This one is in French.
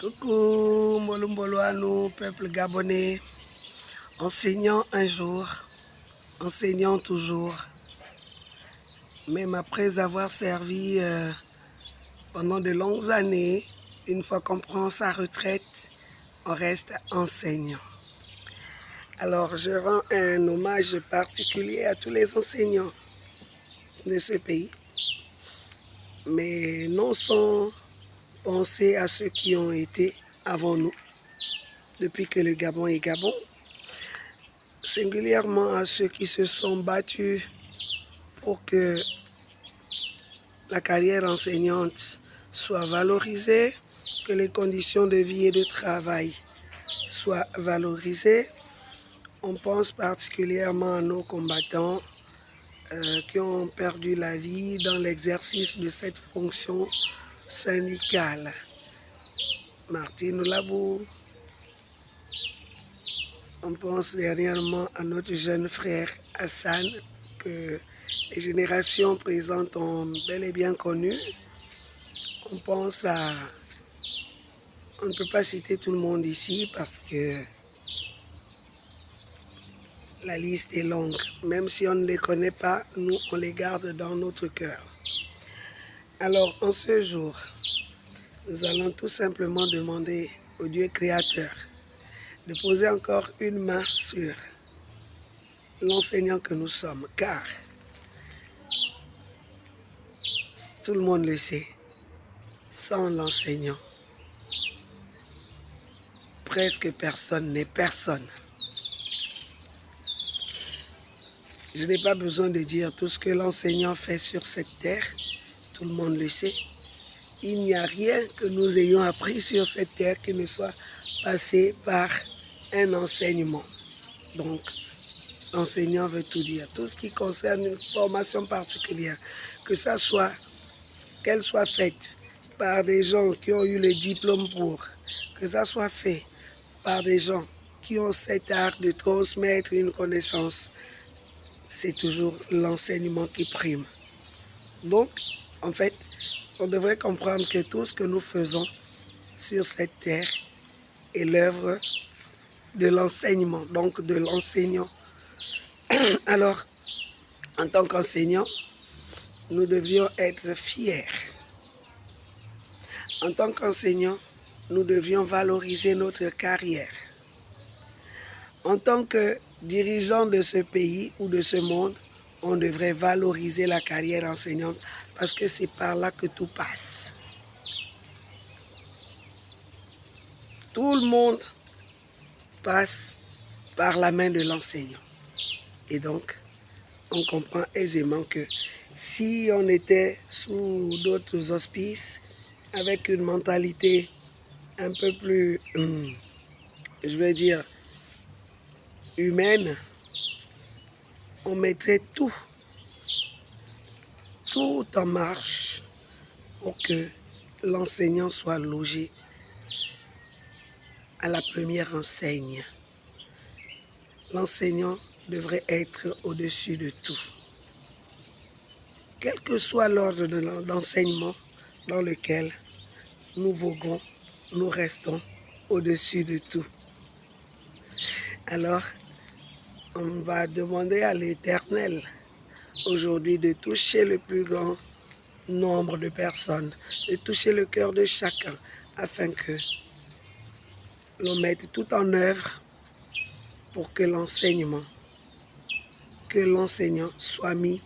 Coucou, Molumboloano, peuple gabonais, enseignant un jour, enseignant toujours. Même après avoir servi pendant de longues années, une fois qu'on prend sa retraite, on reste enseignant. Alors, je rends un hommage particulier à tous les enseignants de ce pays, mais non sans penser à ceux qui ont été avant nous, depuis que le Gabon est Gabon, singulièrement à ceux qui se sont battus pour que la carrière enseignante soit valorisée, que les conditions de vie et de travail soient valorisées. On pense particulièrement à nos combattants qui ont perdu la vie dans l'exercice de cette fonction syndicale. Martine Labou. On pense dernièrement à notre jeune frère Hassan, que les générations présentes ont bel et bien connu. On pense à... On ne peut pas citer tout le monde ici parce que la liste est longue. Même si on ne les connaît pas, nous, on les garde dans notre cœur. Alors, en ce jour, nous allons tout simplement demander au Dieu créateur de poser encore une main sur l'enseignant que nous sommes, car tout le monde le sait, sans l'enseignant, presque personne n'est personne. Je n'ai pas besoin de dire tout ce que l'enseignant fait sur cette terre, tout le monde le sait. Il n'y a rien que nous ayons appris sur cette terre qui ne soit passé par un enseignement. Donc, l'enseignant veut tout dire. Tout ce qui concerne une formation particulière, qu'elle soit faite par des gens qui ont eu le diplôme pour, que ça soit fait par des gens qui ont cet art de transmettre une connaissance, c'est toujours l'enseignement qui prime. Donc, en fait, on devrait comprendre que tout ce que nous faisons sur cette terre est l'œuvre de l'enseignement, donc de l'enseignant. Alors, en tant qu'enseignant, nous devions être fiers. En tant qu'enseignant, nous devions valoriser notre carrière. En tant que dirigeant de ce pays ou de ce monde, on devrait valoriser la carrière enseignante parce que c'est par là que tout passe. Tout le monde passe par la main de l'enseignant. Et donc, on comprend aisément que si on était sous d'autres auspices, avec une mentalité un peu plus, je vais dire, humaine, on mettrait tout en marche pour que l'enseignant soit logé à la première enseigne. L'enseignant devrait être au-dessus de tout. Quel que soit l'ordre de l'enseignement dans lequel nous voguons, nous restons au-dessus de tout. Alors, on va demander à l'Éternel aujourd'hui de toucher le plus grand nombre de personnes, de toucher le cœur de chacun, afin que l'on mette tout en œuvre pour que l'enseignant soit mis